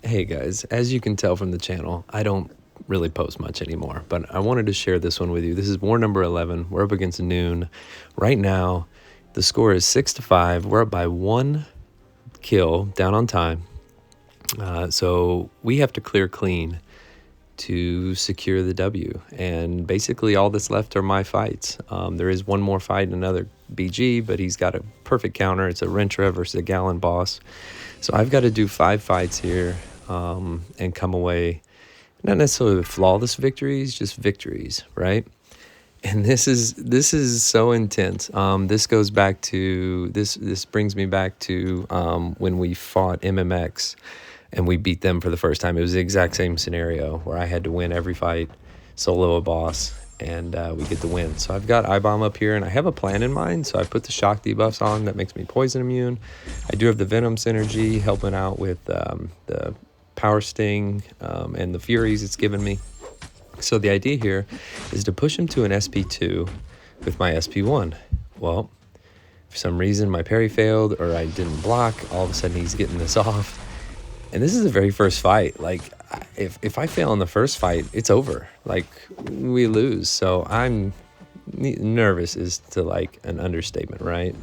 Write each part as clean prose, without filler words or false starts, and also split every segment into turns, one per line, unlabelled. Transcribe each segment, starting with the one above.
Hey guys, as you can tell from the channel, I don't really post much anymore, but I wanted to share this one with you. This is war number 11. We're up against noon. Right now, the score is 6-5. We're up by 1 kill, down on time. So we have to clear clean to secure the W. And basically all that's left are my fights. There is one more fight in another BG, but he's got a perfect counter. It's a Rentra versus a Gallon boss. So I've got to do 5 fights here and come away, not necessarily with flawless victories, just victories, right? And this is so intense. This goes back to this brings me back to when we fought MMX and we beat them for the first time. It was the exact same scenario where I had to win every fight, solo a boss, and we get the win. So I've got I-Bomb up here, and I have a plan in mind. So I put the shock debuffs on that makes me poison immune. I do have the Venom synergy helping out with the Power Sting and the Furies it's given me. So the idea here is to push him to an SP2 with my SP1. Well, for some reason my parry failed or I didn't block. All of a sudden he's getting this off. And this is the very first fight. Like, if I fail in the first fight, it's over. Like, we lose. So I'm nervous is to like an understatement, right?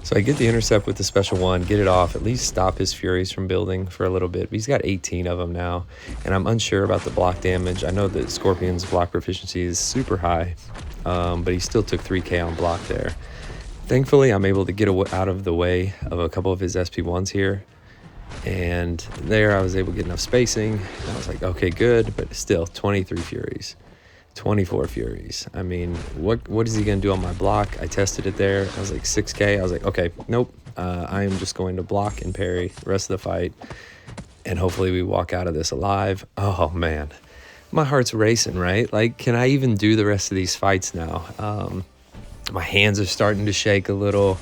So I get the intercept with the special one, get it off, at least stop his Furies from building for a little bit. He's got 18 of them now, and I'm unsure about the block damage. I know that Scorpion's block proficiency is super high, but he still took 3k on block there. Thankfully, I'm able to get out of the way of a couple of his SP1s here. And there I was able to get enough spacing. And I was like, okay, good, but still 23 Furies, 24 Furies. I mean, what is he going to do on my block? I tested it there. I was like 6k. I was like, okay, nope. I am just going to block and parry the rest of the fight. And hopefully we walk out of this alive. Oh, man. My heart's racing, right? Like, can I even do the rest of these fights now? My hands are starting to shake a little.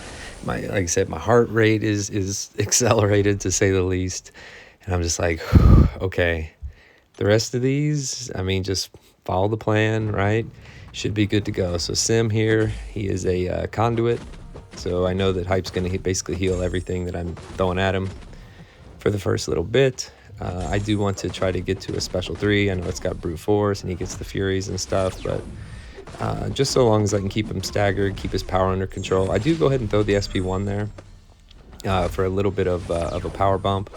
Like I said, my heart rate is accelerated to say the least. And I'm just like, okay, the rest of these, I mean, just follow the plan, right? Should be good to go. So Sim here, he is a conduit. So I know that Hype's going to basically heal everything that I'm throwing at him for the first little bit. I do want to try to get to a special 3. I know it's got brute force and he gets the Furies and stuff, but just so long as I can keep him staggered, keep his power under control. I do go ahead and throw the SP1 there for a little bit of a power bump.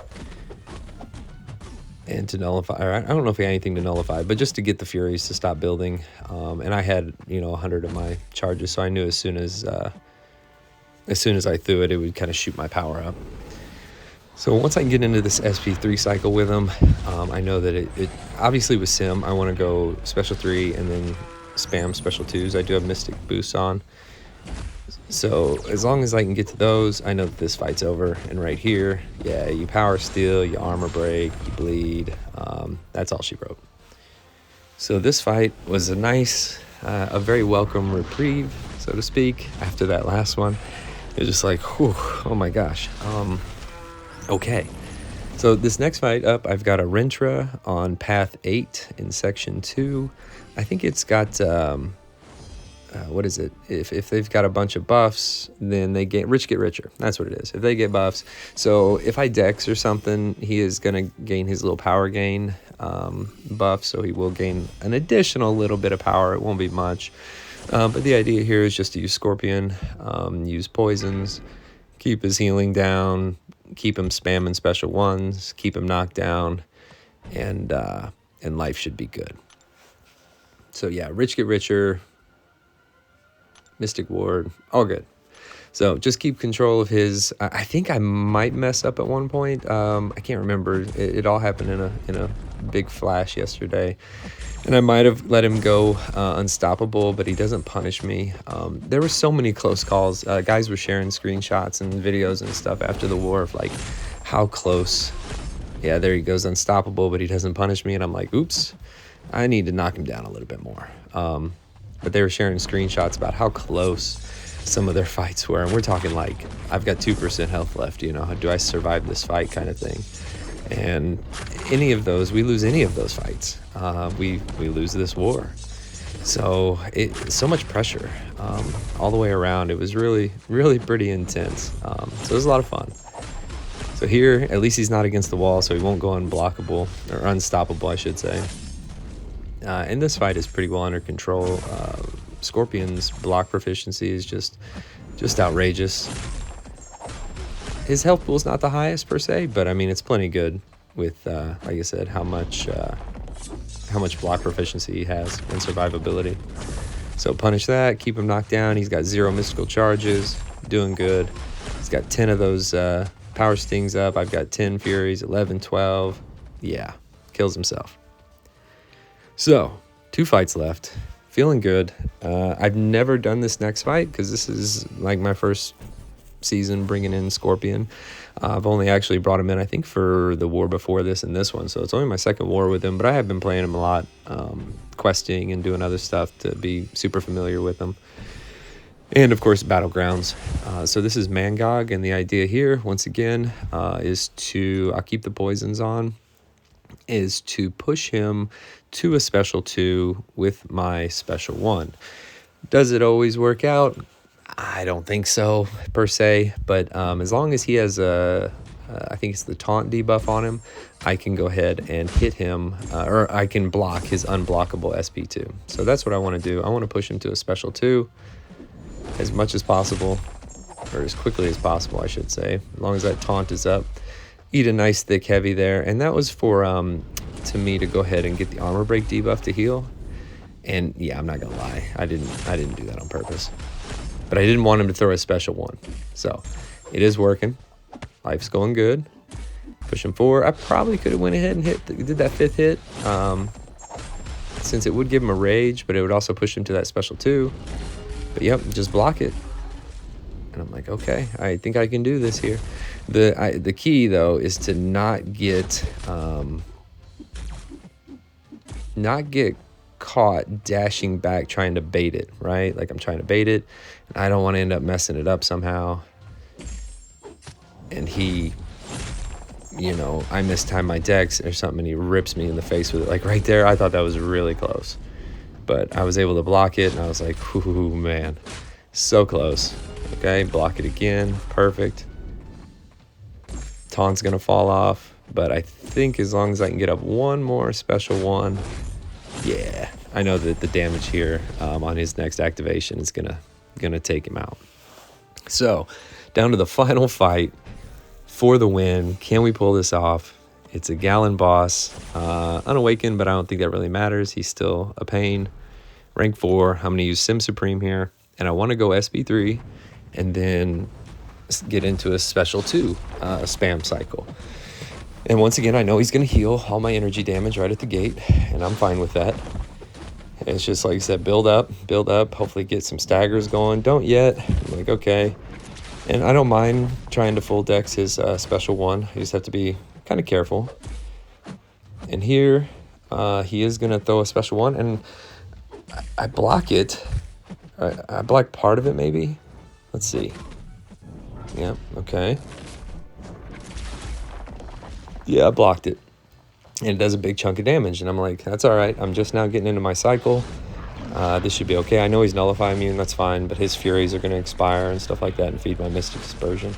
And to nullify, or I don't know if we had anything to nullify, but just to get the Furies to stop building. And I had, 100 of my charges, so I knew as soon as I threw it, it would kind of shoot my power up. So once I can get into this SP3 cycle with him, I know that it obviously with Sim, I want to go special 3 and then spam special 2s. I do have Mystic boosts on. So as long as I can get to those, I know that this fight's over. And right here, yeah, you power steal, you armor break, you bleed. That's all she wrote. So this fight was a nice, a very welcome reprieve, so to speak, after that last one. It was just like, whew, oh my gosh. Okay. So this next fight up, I've got a Rentra on path 8 in section 2. I think it's got, what is it? If they've got a bunch of buffs, then they get richer. That's what it is. If they get buffs. So if I dex or something, he is going to gain his little power gain buff. So he will gain an additional little bit of power. It won't be much. But the idea here is just to use Scorpion, use poisons, keep his healing down, keep him spamming special 1s, keep him knocked down, and life should be good. So yeah, rich get richer, Mystic Ward, all good. So just keep control of his. I think I might mess up at one point. I can't remember. It all happened in a big flash yesterday, and I might have let him go unstoppable, but he doesn't punish me. There were so many close calls. Guys were sharing screenshots and videos and stuff after the war of like how close. Yeah, there he goes unstoppable, but he doesn't punish me, and I'm like, oops. I need to knock him down a little bit more. But they were sharing screenshots about how close some of their fights were. And we're talking like, I've got 2% health left, do I survive this fight kind of thing. And any of those, we lose any of those fights, we lose this war. So so much pressure all the way around. It was really, really pretty intense. So it was a lot of fun. So here, at least he's not against the wall, so he won't go unblockable, or unstoppable, I should say. And this fight is pretty well under control. Scorpion's block proficiency is just outrageous. His health pool's not the highest per se, but I mean it's plenty good with, like I said, how much block proficiency he has and survivability. So punish that, keep him knocked down. He's got 0 mystical charges, doing good. He's got 10 of those power stings up. I've got 10 furies, 11, 12. Yeah, kills himself. So 2 fights left. Feeling good. I've never done this next fight because this is like my first season bringing in Scorpion. I've only actually brought him in, I think, for the war before this and this one, so it's only my second war with him, but I have been playing him a lot, questing and doing other stuff to be super familiar with him. And, of course, Battlegrounds. So this is Mangog, and the idea here, once again, is to, I'll keep the poisons on, is to push him to a special 2 with my special 1. Does it always work out? I don't think so, per se, but as long as he has I think it's the taunt debuff on him, I can go ahead and hit him, or I can block his unblockable SP2. So that's what I want to do. I want to push him to a special 2 as much as possible, or as quickly as possible, I should say, as long as that taunt is up. Eat a nice thick heavy there, and that was for to me to go ahead and get the armor break debuff to heal. And yeah, I'm not gonna lie, I didn't do that on purpose. But I didn't want him to throw a special 1. So it is working. Life's going good. Push him forward. I probably could have went ahead and did that 5th hit. Since it would give him a rage, but it would also push him to that special 2. But yep, just block it. And I'm like, okay, I think I can do this here. The key though is to not get caught dashing back trying to bait it, right? Like I'm trying to bait it and I don't want to end up messing it up somehow. And he, you know, I mistime my dex or something and he rips me in the face with it. Like right there, I thought that was really close. But I was able to block it and I was like, ooh, man, so close. Okay, block it again, perfect. Taunt's gonna fall off, but I think as long as I can get up 1 more special 1, yeah, I know that the damage here on his next activation is gonna take him out. So down to the final fight for the win. Can we pull this off? It's a Gallon boss, unawakened, but I don't think that really matters. He's still a pain. Rank 4. I'm gonna use Sim Supreme here, and I want to go SP3, and then get into a special 2 spam cycle. And once again, I know he's going to heal all my energy damage right at the gate, and I'm fine with that. It's just like I said, build up, hopefully get some staggers going. Don't yet. I'm like, okay. And I don't mind trying to full dex his special 1. I just have to be kind of careful. And here, he is going to throw a special 1, and I block it. I block part of it, maybe. Let's see. Yep, okay. Yeah, I blocked it. And it does a big chunk of damage. And I'm like, that's all right. I'm just now getting into my cycle. This should be okay. I know he's Nullify Immune, that's fine. But his Furies are going to expire and stuff like that and feed my Mystic Dispersion.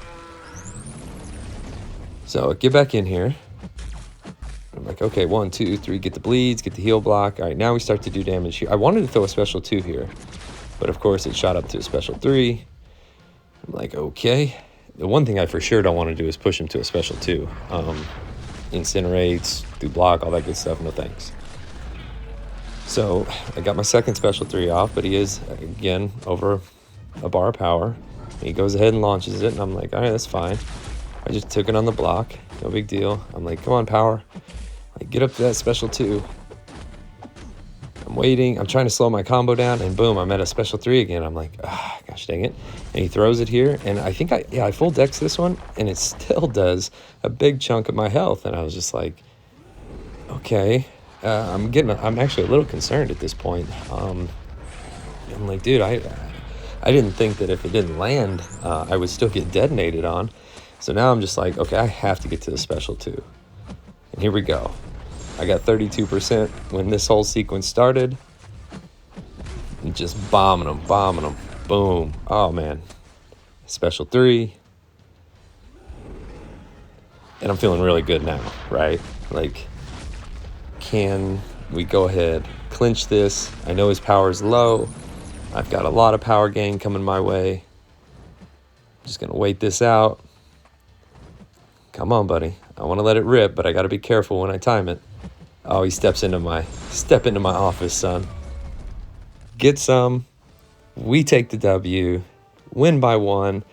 So get back in here. I'm like, okay, 1, 2, 3, get the bleeds, get the heal block. All right, now we start to do damage here. I wanted to throw a special 2 here. But of course, it shot up to a special 3. I'm like, okay. The one thing I for sure don't want to do is push him to a special 2. Incinerates, do block, all that good stuff, no thanks. So I got my second special 3 off, but he is, again, over a bar of power. He goes ahead and launches it, and I'm like, all right, that's fine. I just took it on the block, no big deal. I'm like, come on, power. Like, get up to that special 2. I'm waiting, I'm trying to slow my combo down, and boom, I'm at a special 3 again. I'm like, ah, gosh dang it. And he throws it here, and I think I full dex this one, and it still does a big chunk of my health. And I was just like, okay, I'm actually a little concerned at this point. I'm like, dude, I didn't think that if it didn't land, I would still get detonated on. So now I'm just like, okay, I have to get to the special 2. And here we go. I got 32% when this whole sequence started. And just bombing them. Boom. Oh, man. Special 3. And I'm feeling really good now, right? Like, can we go ahead, clinch this? I know his power is low. I've got a lot of power gain coming my way. I'm just gonna wait this out. Come on, buddy. I want to let it rip, but I got to be careful when I time it. Oh, he step into my office, son. Get some. We take the W. Win by 1.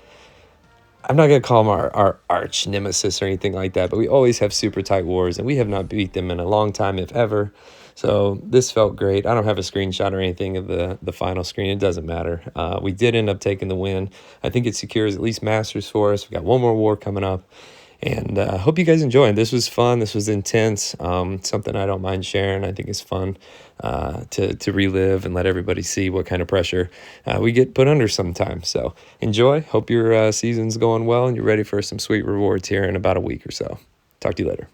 I'm not going to call him our arch nemesis or anything like that, but we always have super tight wars, and we have not beat them in a long time, if ever. So this felt great. I don't have a screenshot or anything of the final screen. It doesn't matter. We did end up taking the win. I think it secures at least Masters for us. We got one more war coming up. And I hope you guys enjoyed. This was fun. This was intense. Something I don't mind sharing. I think it's fun to relive and let everybody see what kind of pressure we get put under sometimes. So enjoy. Hope your season's going well and you're ready for some sweet rewards here in about a week or so. Talk to you later.